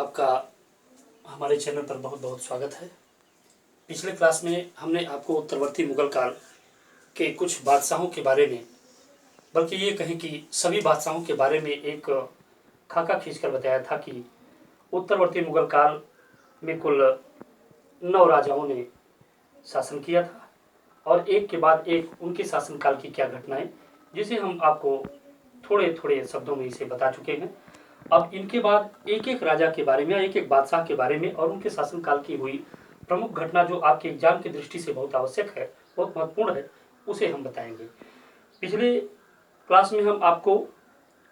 आपका हमारे चैनल पर बहुत बहुत स्वागत है। पिछले क्लास में हमने आपको उत्तरवर्ती मुगल काल के कुछ बादशाहों के बारे में, बल्कि ये कहें कि सभी बादशाहों के बारे में एक खाका खींचकर बताया था कि उत्तरवर्ती मुगल काल में कुल 9 राजाओं ने शासन किया था और एक के बाद एक उनके शासनकाल की क्या घटनाएं, जिसे हम आपको थोड़े थोड़े शब्दों में इसे बता चुके हैं। अब इनके बाद एक एक राजा के बारे में, एक एक बादशाह के बारे में और उनके शासनकाल की हुई प्रमुख घटना जो आपके एग्जाम की दृष्टि से बहुत आवश्यक है, बहुत महत्वपूर्ण है, उसे हम बताएंगे। पिछले क्लास में हम आपको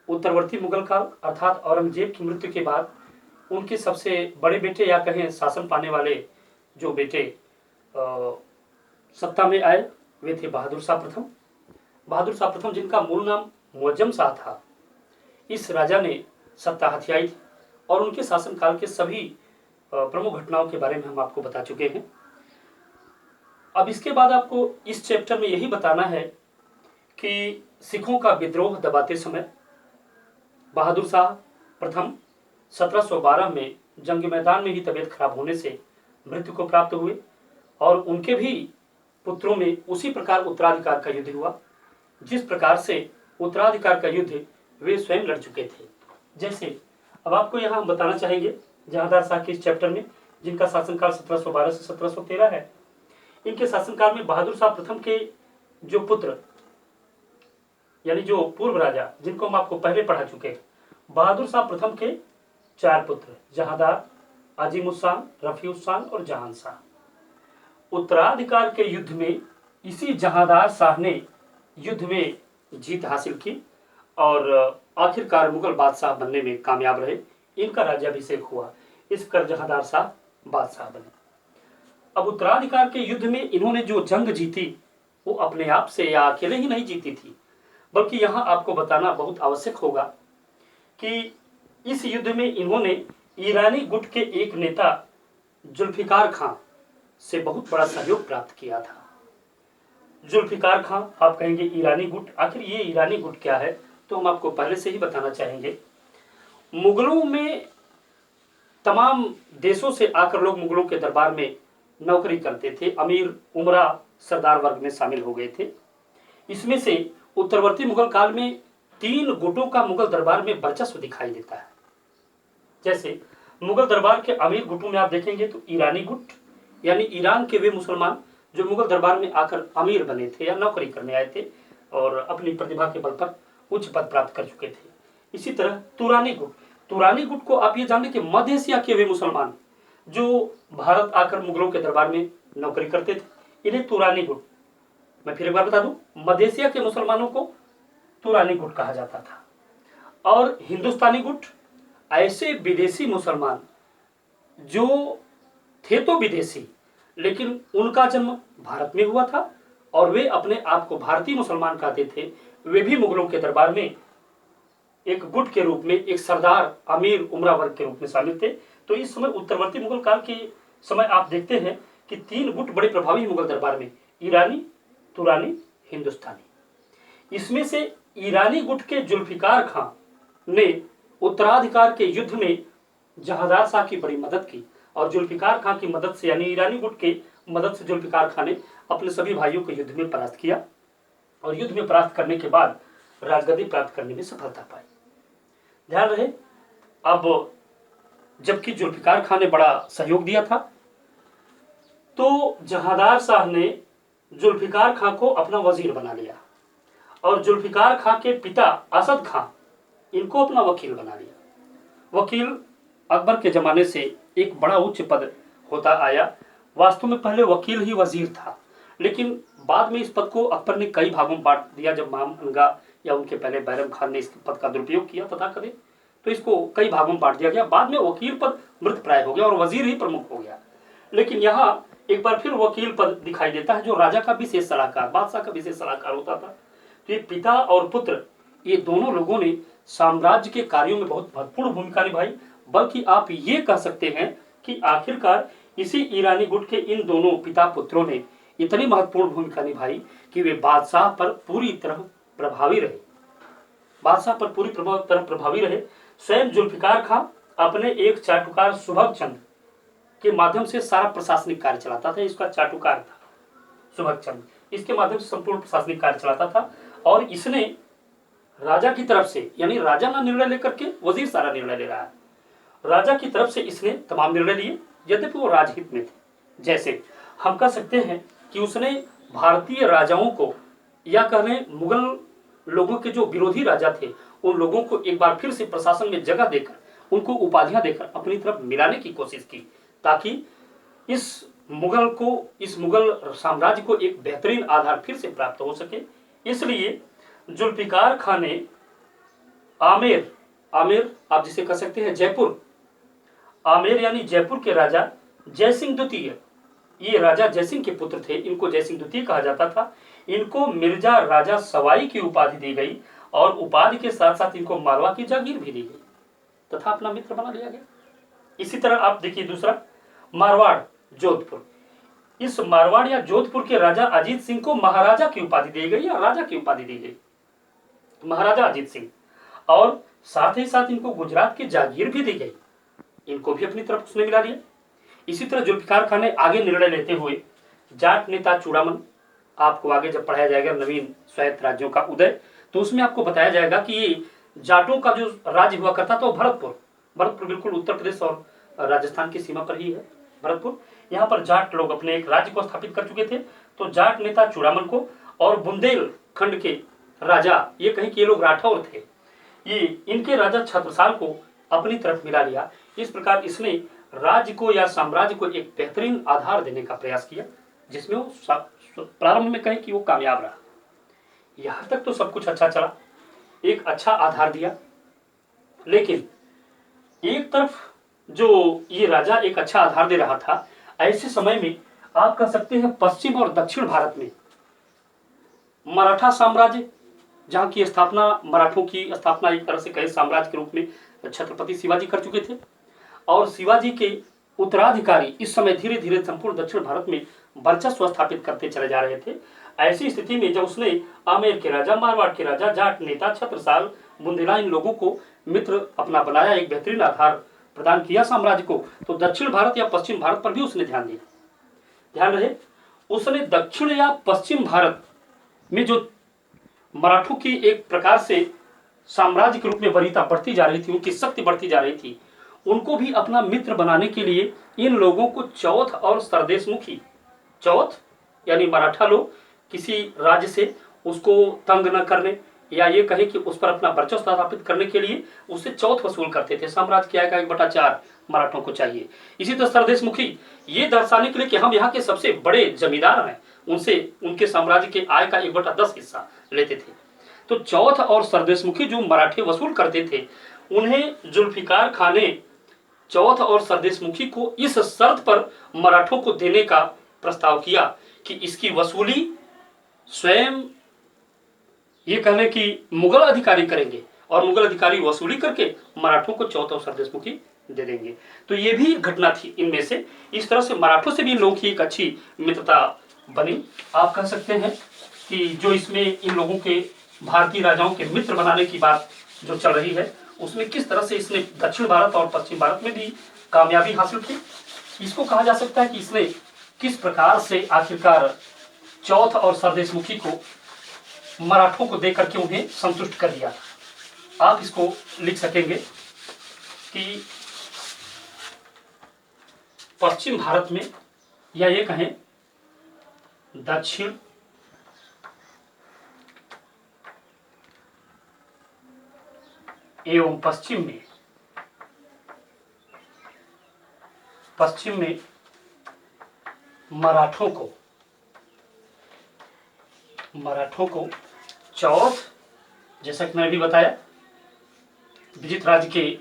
उत्तरवर्ती मुगल काल अर्थात औरंगजेब की मृत्यु के बाद उनके सबसे बड़े बेटे या कहें शासन पाने वाले जो बेटे सत्ता में आए वे थे बहादुर शाह प्रथम। बहादुर शाह प्रथम जिनका मूल नाम मुअज्जम शाह था, इस राजा ने सत्ता हथियाई थी और उनके शासनकाल के सभी प्रमुख घटनाओं के बारे में हम आपको बता चुके हैं। अब इसके बाद आपको इस चैप्टर में यही बताना है कि सिखों का विद्रोह दबाते समय बहादुर शाह प्रथम 1712 में जंग मैदान में ही तबीयत खराब होने से मृत्यु को प्राप्त हुए और उनके भी पुत्रों में उसी प्रकार उत्तराधिकार का युद्ध हुआ जिस प्रकार से उत्तराधिकार का युद्ध वे स्वयं लड़ चुके थे। जैसे अब आपको यहाँ हम बताना चाहेंगे जहांदार शाह के इस चैप्टर में, जिनका शासनकाल 1712 से 1713 है, इनके शासनकाल में बहादुर शाह प्रथम के जो पुत्र यानी जो पूर्व राजा जिनको हम आपको पहले पढ़ा चुके हैं, बहादुर शाह प्रथम के 4 पुत्र जहांदार, अजीमुशान, रफीउशान और जहान शाह। उत्तराधिकार के युद्ध में इसी जहांदार शाह ने युद्ध में जीत हासिल की और आखिरकार मुगल बादशाह बनने में कामयाब रहे। इनका राज्याभिषेक हुआ, इस कर जहांदार शाह बादशाह बने। अब उत्तराधिकार के युद्ध में इन्होंने जो जंग जीती वो अपने आप से या अकेले ही नहीं जीती थी, बल्कि यहाँ आपको बताना बहुत आवश्यक होगा कि इस युद्ध में इन्होंने ईरानी गुट के एक नेता जुल्फिकार खां से बहुत बड़ा सहयोग प्राप्त किया था। जुल्फिकार खां, आप कहेंगे ईरानी गुट, आखिर ये ईरानी गुट क्या है, तो हम आपको पहले से ही बताना चाहेंगे। मुगलों में तमाम देशों से आकर लोग मुगलों के दरबार में नौकरी करते थे, अमीर उमरा सरदार वर्ग में शामिल हो गए थे। इसमें से उत्तरवर्ती मुगल काल में 3 गुटों का मुगल दरबार में वर्चस्व दिखाई देता है। जैसे मुगल दरबार के अमीर गुटों में आप देखेंगे तो ईरानी गुट यानी ईरान के वे मुसलमान जो मुगल दरबार में आकर अमीर बने थे या नौकरी करने आए थे और अपनी प्रतिभा के बल पर उच्च पद प्राप्त कर चुके थे। इसी तरह तुरानी गुट को आप ये जानें कि मध्य एशिया के वे मुसलमान जो भारत आकर मुगलों के दरबार में नौकरी करते थे, इन्हें तुरानी गुट, मैं फिर एक बार बता दूं, मध्य एशिया के मुसलमानों को तुरानी गुट कहा जाता था। और हिंदुस्तानी गुट ऐसे विदेशी मुसलमान जो थे तो विदेशी लेकिन उनका जन्म भारत में हुआ था और वे अपने आप को भारतीय मुसलमान कहते थे। वे भी मुगलों के दरबार में एक गुट के रूप में, एक सरदार अमीर उमरा वर्ग के रूप में शामिल थे। तो इस समय उत्तरवर्ती मुगल काल के समय आप देखते हैं कि 3 गुट बड़े प्रभावी मुगल दरबार में, ईरानी, तुरानी, हिंदुस्तानी। इसमें से ईरानी गुट के जुल्फिकार खां ने उत्तराधिकार के युद्ध में जहांदार शाह की बड़ी मदद की और जुल्फिकार खां की मदद से यानी ईरानी गुट के मदद से जुल्फिकार खां ने अपने सभी भाइयों को युद्ध में परास्त किया और युद्ध में परास्त करने के बाद राजगद्दी प्राप्त करने में सफलता पाई। ध्यान रहे, अब जबकि जुल्फिकार खां ने बड़ा सहयोग दिया था तो जहांदार शाह ने जुल्फिकार खां को अपना वजीर बना लिया और जुल्फिकार खां के पिता असद खां इनको अपना वकील बना लिया। वकील अकबर के जमाने से एक बड़ा उच्च पद होता आया। वास्तव में पहले वकील ही वजीर था, लेकिन बाद में इस पद को अकबर ने कई भागों में बांट दिया। जब महामंगा या उनके पहले बैरम खान ने इस पद का दुरुपयोग किया तथा कभी तो इसको कई भागों में बांट दिया गया। बाद में वकील पद मृत प्राय हो गया और वजीर ही प्रमुख हो गया। लेकिन यहाँ एक बार फिर वकील पद दिखाई देता है जो राजा का विशेष सलाहकार, बादशाह का विशेष सलाहकार होता था। तो ये पिता और पुत्र, ये दोनों लोगों ने साम्राज्य के कार्यों में बहुत महत्वपूर्ण भूमिका निभाई। बल्कि आप ये कह सकते हैं कि आखिरकार इसी ईरानी गुट के इन दोनों पिता पुत्रों ने इतनी महत्वपूर्ण भूमिका निभाई कि वे बादशाह पर पूरी तरह प्रभावी रहे। स्वयं जुल्फिकार खां अपने एक चाटुकार सुभग चंद के माध्यम से सारा प्रशासनिक कार्य चलाता था। इसका चाटुकार था सुभग चंद, इसके माध्यम से संपूर्ण प्रशासनिक कार्य चलाता था। और इसने राजा की तरफ से, यानी राजा ना निर्णय लेकर के वजीर सारा निर्णय ले रहा है, राजा की तरफ से इसने तमाम निर्णय लिए, यद्यपि वो राजहित में थे। जैसे हम कह सकते हैं कि उसने भारतीय राजाओं को, या कहने मुगल लोगों के जो विरोधी राजा थे उन लोगों को एक बार फिर से प्रशासन में जगह देकर उनको उपाधियां देकर अपनी तरफ मिलाने की कोशिश की, ताकि इस मुगल साम्राज्य को एक बेहतरीन आधार फिर से प्राप्त हो सके। इसलिए जुल्फिकार खान ने आमेर आप जिसे कह सकते हैं जयपुर, आमेर यानी जयपुर के राजा जयसिंह द्वितीय, ये राजा जयसिंह के पुत्र थे, इनको जयसिंह द्वितीय कहा जाता था। इनको मिर्जा राजा सवाई की उपाधि दी गई और उपाधि के साथ साथ इनको मारवा की जागीर भी दी गई तथा अपना मित्र बना लिया गया। इसी तरह आप देखिए दूसरा, मारवाड़ जोधपुर, इस मारवाड़ या जोधपुर के राजा अजीत सिंह को महाराजा की उपाधि दी गई या राजा की उपाधि दी गई, महाराजा अजीत सिंह, और साथ ही साथ इनको गुजरात की जागीर भी दी गई, इनको भी अपनी तरफ उसने मिला लिया। इसी तरह जुल्फिकार खान ने आगे निर्णय लेते हुए जाट नेता चूड़ामन, आपको आगे जब पढ़ाया जाएगा नवीन स्वायत्त राज्यों का उदय, तो उसमें आपको बताया जाएगा कि ये जाटों का जो राज्य हुआ करता था वो भरतपुर बिल्कुल उत्तर प्रदेश और राजस्थान की सीमा पर ही है भरतपुर। यहाँ पर जाट लोग अपने एक राज्य को स्थापित कर चुके थे। तो जाट नेता चूड़ामन को और बुंदेलखंड के राजा, ये कहीं कि ये लोग राठौर थे, ये इनके राजा छत्रसाल को अपनी तरफ मिला लिया। इस प्रकार इसने राज्य को या साम्राज्य को एक बेहतरीन आधार देने का प्रयास किया, जिसमें वो प्रारंभ में कहें कि वो कामयाब रहा। यहां तक तो सब कुछ अच्छा चला, एक अच्छा आधार दिया, लेकिन एक तरफ जो ये राजा एक अच्छा आधार दे रहा था, ऐसे समय में आप कह सकते हैं पश्चिम और दक्षिण भारत में मराठा साम्राज्य, जहां की स्थापना, मराठों की स्थापना एक तरह से कहे साम्राज्य के रूप में छत्रपति शिवाजी कर चुके थे, और शिवाजी के उत्तराधिकारी इस समय धीरे धीरे संपूर्ण दक्षिण भारत में वर्चस्व स्थापित करते चले जा रहे थे। ऐसी स्थिति में जब उसने आमेर के राजा, मारवाड़ के राजा, जाट नेता, छत्रसाल, बुंदेला, इन लोगों को मित्र अपना बनाया, एक बेहतरीन आधार प्रदान किया साम्राज्य को, तो दक्षिण भारत या पश्चिम भारत पर भी उसने ध्यान दिया। ध्यान रहे, उसने दक्षिण या पश्चिम भारत में जो मराठों की एक प्रकार से साम्राज्य के रूप में वरीयता बढ़ती जा रही थी, उनकी शक्ति बढ़ती जा रही थी, उनको भी अपना मित्र बनाने के लिए इन लोगों को चौथ और सरदेशमुखी, चौथ यानी मराठा लोग किसी राज्य से उसको तंग न करने या ये कहे कि उस पर अपना वर्चस्व स्थापित करने के लिए उससे चौथ वसूल करते थे। साम्राज्य की आय का 1/4 मराठों को चाहिए। इसी तरह सरदेशमुखी, ये दर्शाने के लिए कि हम यहाँ के सबसे बड़े जमींदार हैं, उनसे उनके साम्राज्य के आय का 1/10 हिस्सा लेते थे। तो चौथ और सरदेशमुखी जो मराठे वसूल करते थे, उन्हें जुल्फिकार खान ने चौथ और सरदेशमुखी को इस शर्त पर मराठों को देने का प्रस्ताव किया कि इसकी वसूली स्वयं ये कहने की मुगल अधिकारी करेंगे और मुगल अधिकारी वसूली करके मराठों को चौथ और सरदेशमुखी दे देंगे। तो ये भी घटना थी इनमें से। इस तरह से मराठों से भी इन लोगों की एक अच्छी मित्रता बनी। आप कह सकते हैं कि जो इसमें इन लोगों के भारतीय राजाओं के मित्र बनाने की बात जो चल रही है, उसमें किस तरह से इसने दक्षिण भारत और पश्चिम भारत में भी कामयाबी हासिल की, इसको कहा जा सकता है कि इसने किस प्रकार से आखिरकार चौथ और सरदेशमुखी को मराठों को देकर के उन्हें संतुष्ट कर दिया। आप इसको लिख सकेंगे कि पश्चिम भारत में, या ये कहें दक्षिण एवं पश्चिम में मराठों को चौथ, जैसा कि मैंने अभी बताया, विजित राज्य के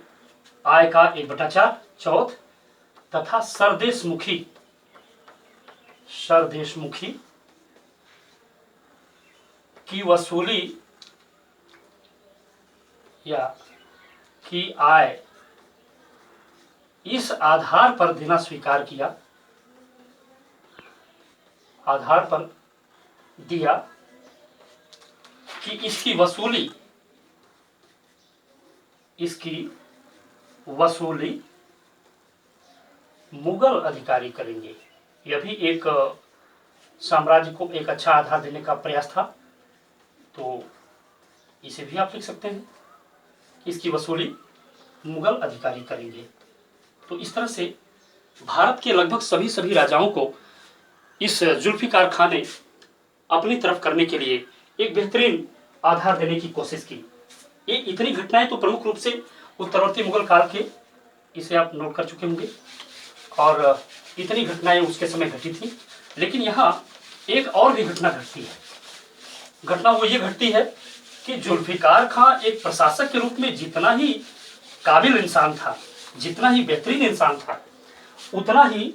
आय का 1/4 चौथ, तथा सरदेशमुखी की वसूली या की आय इस आधार पर देना स्वीकार किया, आधार पर दिया कि इसकी वसूली मुगल अधिकारी करेंगे। यह भी एक साम्राज्य को एक अच्छा आधार देने का प्रयास था। तो इसे भी आप लिख सकते हैं, इसकी वसूली मुगल अधिकारी करेंगे। तो इस तरह से भारत के लगभग सभी राजाओं को इस जुल्फिकार खां ने अपनी तरफ करने के लिए एक बेहतरीन आधार देने की कोशिश की। ये इतनी घटनाएं तो प्रमुख रूप से उत्तरवर्ती मुगल काल के, इसे आप नोट कर चुके होंगे, और इतनी घटनाएं उसके समय घटी थी। लेकिन यहाँ एक और भी घटना घटती है। घटना वो ये घटती है कि जुल्फिकार खां एक प्रशासक के रूप में जितना ही काबिल इंसान था, जितना ही बेहतरीन इंसान था, उतना ही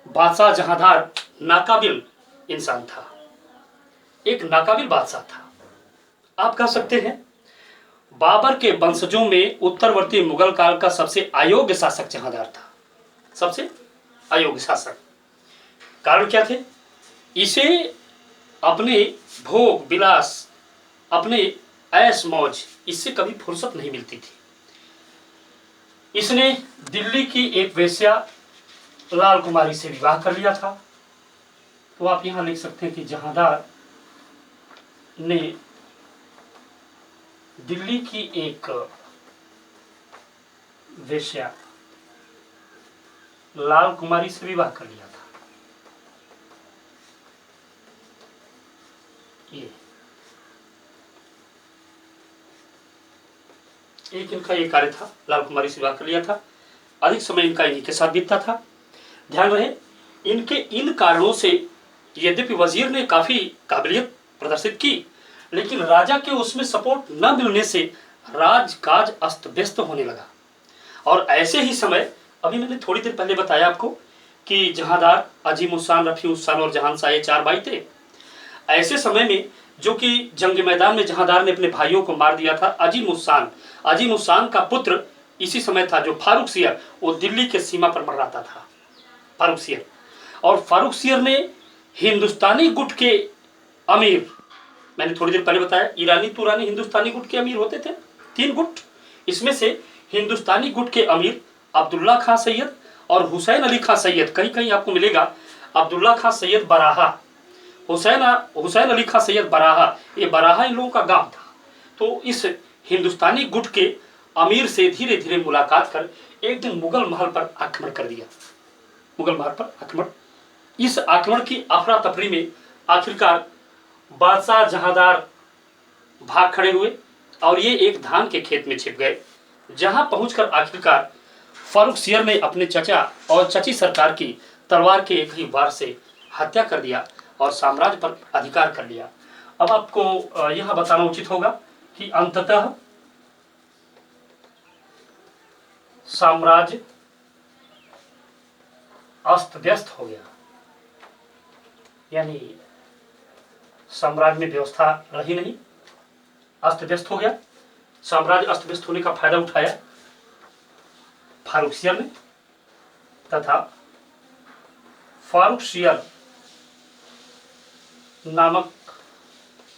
बादशाह जहांदार नाकाबिल इंसान था। एक नाकाबिल बादशाह था। आप कह सकते हैं बाबर के वंशजों में उत्तरवर्ती मुगल काल का सबसे अयोग्य शासक जहांदार था, सबसे अयोग्य शासक। कारण क्या थे? इसे अपने भोग विलास, अपने ऐश मौज, इससे कभी फुर्सत नहीं मिलती थी। इसने दिल्ली की एक वेश्या लाल कुमारी से विवाह कर लिया था। तो आप यहां लिख सकते हैं कि जहांदार ने दिल्ली की एक वेश्या लाल कुमारी से विवाह कर लिया था। ये एक इनका ये कार्य था, लाल कुमारी से विवाह कर लिया था। अधिक समय इनका इन्हीं के साथ बीतता था। ध्यान रहे, इनके इन कारणों से यद्यपि वजीर ने काफी काबिलियत प्रदर्शित की, लेकिन राजा के उसमें सपोर्ट न मिलने से राजकाज अस्त व्यस्त होने लगा। और ऐसे ही समय, अभी मैंने थोड़ी देर पहले बताया आपको कि जहांदार, अजीम उस्सान, रफी उस्सान और जहांशाह, ये 4 भाई थे। ऐसे समय में जो कि जंग मैदान में जहांदार ने अपने भाइयों को मार दिया था, अजीम उस्सान का पुत्र इसी समय था, जो फारूक सियर, वो दिल्ली के सीमा पर मर्राता था, फारूक सियर। और फारूक सियर ने हिंदुस्तानी गुट के अमीर, मैंने थोड़ी देर पहले बताया ईरानी तुरानी हिंदुस्तानी गुट के अमीर होते थे, 3 गुट। इसमें से हिंदुस्तानी गुट के अमीर अब्दुल्ला खां सैयद और हुसैन अली खां सैयद, कहीं कहीं आपको मिलेगा अब्दुल्ला खां सैयद बराहा, हुसैन अली खां सैयद बराहा, ये बराहा इन लोगों का गांव था। तो इस हिंदुस्तानी गुट के अमीर से धीरे धीरे मुलाकात कर एक दिन मुगल महल पर आक्रमण कर दिया। मुगल महल पर आक्रमण, इस आक्रमण की अफरा तफरी में आखिरकार बादशाह जहांदार भाग खड़े हुए और ये एक धान के खेत में छिप गए, जहां पहुंचकर आखिरकार फारूक सियर ने अपने चचा और चची सरकार की तलवार के एक ही वार से हत्या कर दिया और साम्राज्य पर अधिकार कर लिया। अब आपको यह बताना उचित होगा कि अंततः साम्राज्य अस्त व्यस्त हो गया, यानी साम्राज्य में व्यवस्था रही नहीं, अस्त व्यस्त हो गया। साम्राज्य अस्त व्यस्त होने का फायदा उठाया फारूक सियर ने, तथा फारूक सियर नामक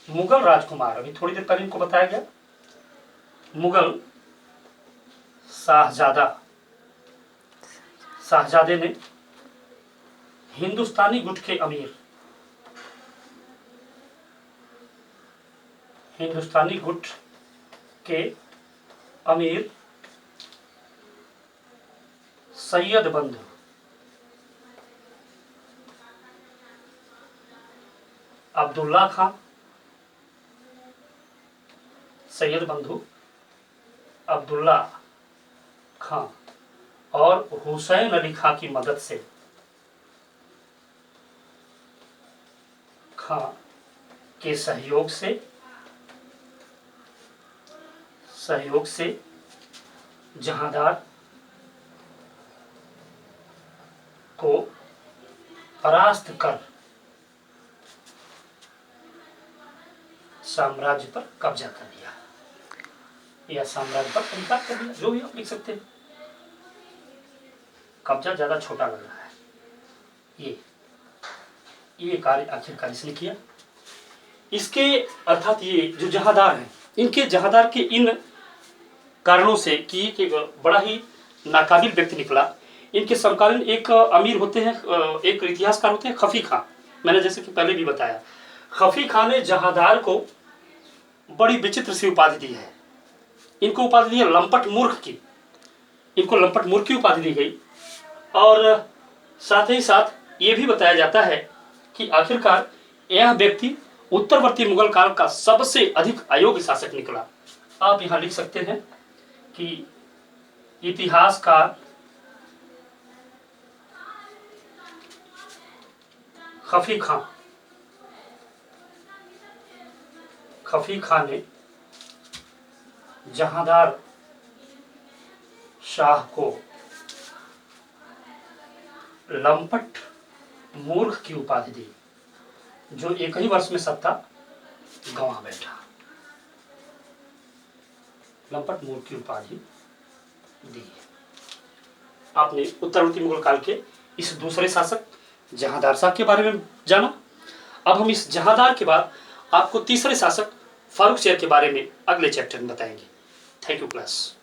मुगल राजकुमार, अभी थोड़ी देर पहले इनको बताया गया, मुगल शाहजादे ने हिंदुस्तानी गुट के अमीर, हिंदुस्तानी गुट के अमीर सैयद बंधु अब्दुल्ला खां, सैयद बंधु अब्दुल्ला खां और हुसैन अली खां की मदद से, खां के सहयोग से जहांदार को परास्त कर साम्राज्य पर कब्जा कर लिया या साम्राज्य पर अधिकार कर लिया, जो भी आप लिख सकते हैं। कब्जा ज्यादा छोटा लग रहा है। ये कार्य आखिरकार इसने किया। इसके अर्थात ये जो जहांदार हैं, इनके जहांदार के इन कारणों से कि बड़ा ही नाकाबिल व्यक्ति निकला। इनके समकालीन एक अमीर होते हैं, एक इतिहासकार होते हैं खफी खां। मैंने जैसे कि पहले भी बताया, खफी खां ने जहांदार को बड़ी विचित्र सी उपाधि दी है। इनको उपाधि दी है लंपट मूर्ख की। इनको लंपट मूर्ख की उपाधि दी गई और साथ ही साथ ये भी बताया जाता है कि आखिरकार यह व्यक्ति उत्तरवर्ती मुगल काल का सबसे अधिक अयोग्य शासक निकला। आप यहां लिख सकते हैं कि इतिहासकार खफी खां ने जहांदार शाह को लंपट मूर्ख की उपाधि दी, जो एक ही वर्ष में सत्ता गंवा बैठा। लंपट मूर्ख की उपाधि दी। आपने उत्तरवर्ती मुगल काल के इस दूसरे शासक जहांदार शाह के बारे में जाना। अब हम इस जहांदार के बाद आपको तीसरे शासक फारूक शेर के बारे में अगले चैप्टर में बताएंगे। Thank you class.